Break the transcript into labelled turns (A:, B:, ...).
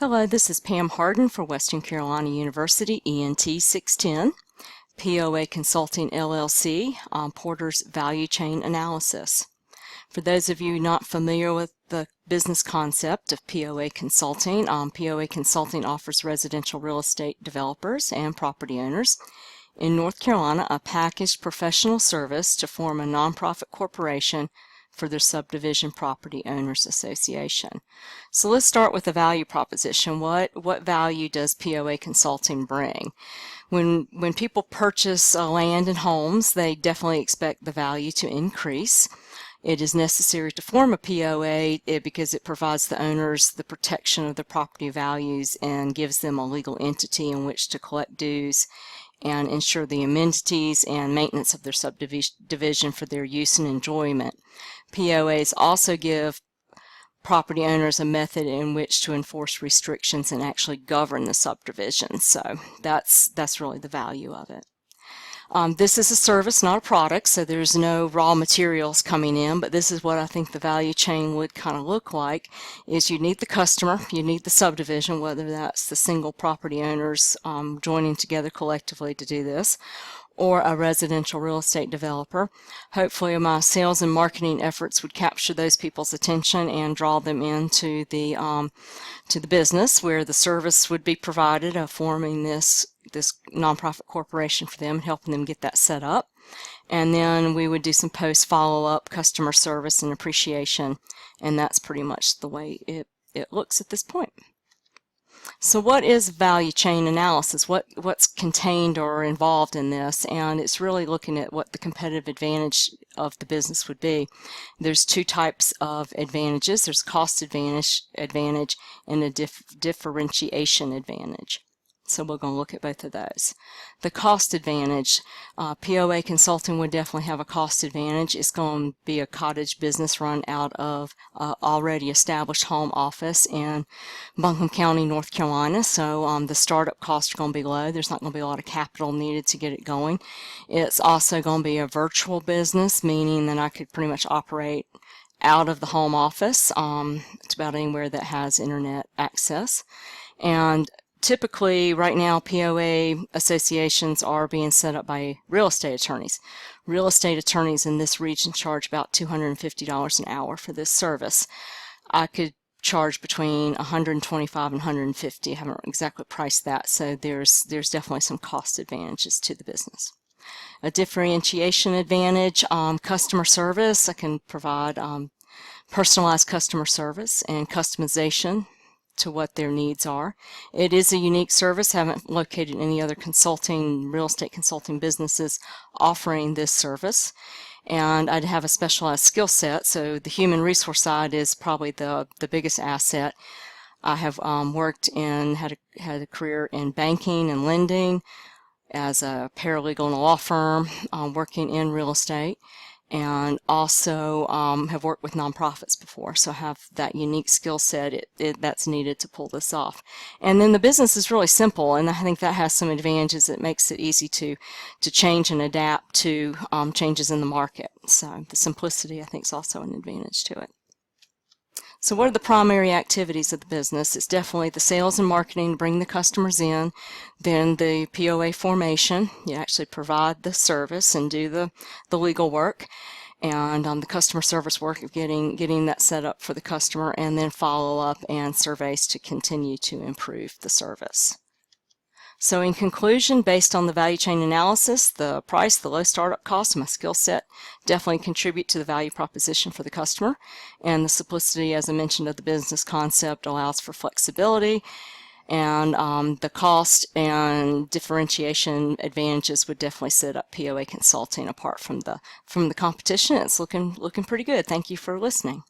A: Hello, this is Pam Harden for Western Carolina University ENT 610, POA Consulting LLC on Porter's Value Chain Analysis. For those of you not familiar with the business concept of POA Consulting offers residential real estate developers and property owners in North Carolina a packaged professional service to form a nonprofit corporation for their subdivision property owners association. So let's start with the value proposition. What value does POA Consulting bring? When people purchase land and homes, they definitely expect the value to increase. It is necessary to form a POA because it provides the owners the protection of their property values and gives them a legal entity in which to collect dues and ensure the amenities and maintenance of their subdivision for their use and enjoyment. POAs also give property owners a method in which to enforce restrictions and actually govern the subdivision. So that's really the value of it. This is a service, not a product, so there's no raw materials coming in, but this is what I think the value chain would kind of look like, is you need the customer, you need the subdivision, whether that's the single property owners joining together collectively to do this, or a residential real estate developer. Hopefully my sales and marketing efforts would capture those people's attention and draw them into the business where the service would be provided of forming this nonprofit corporation for them, helping them get that set up. And then we would do some post follow-up customer service and appreciation, and that's pretty much the way it looks at this point. So what is value chain analysis? What's contained or involved in this? And it's really looking at what the competitive advantage of the business would be. There's two types of advantages. There's cost advantage and a differentiation advantage. So we're going to look at both of those. The cost advantage, POA Consulting would definitely have a cost advantage. It's going to be a cottage business run out of already established home office in Buncombe County, North Carolina. So the startup costs are going to be low. There's not going to be a lot of capital needed to get it going. It's also going to be a virtual business, meaning that I could pretty much operate out of the home office. It's about anywhere that has internet access. And typically, right now, POA associations are being set up by real estate attorneys. Real estate attorneys in this region charge about $250 an hour for this service. I could charge between $125 and $150. I haven't exactly priced that, so there's definitely some cost advantages to the business. A differentiation advantage, customer service. I can provide personalized customer service and customization to what their needs are. It is a unique service. I haven't located any other real estate consulting businesses offering this service. And I'd have a specialized skill set, so the human resource side is probably the biggest asset. I have worked in, had a career in banking and lending as a paralegal in a law firm, working in real estate, and also have worked with nonprofits before, so I have that unique skill set that's needed to pull this off. And then the business is really simple, and I think that has some advantages. It makes it easy to change and adapt to changes in the market. So the simplicity, I think, is also an advantage to it. So what are the primary activities of the business? It's definitely the sales and marketing to bring the customers in, then the POA formation. You actually provide the service and do the legal work, and the customer service work of getting that set up for the customer, and then follow up and surveys to continue to improve the service. So in conclusion, based on the value chain analysis, the price, the low startup cost, and my skill set definitely contribute to the value proposition for the customer. And the simplicity, as I mentioned, of the business concept allows for flexibility. And the cost and differentiation advantages would definitely set up POA Consulting apart from the competition. It's looking pretty good. Thank you for listening.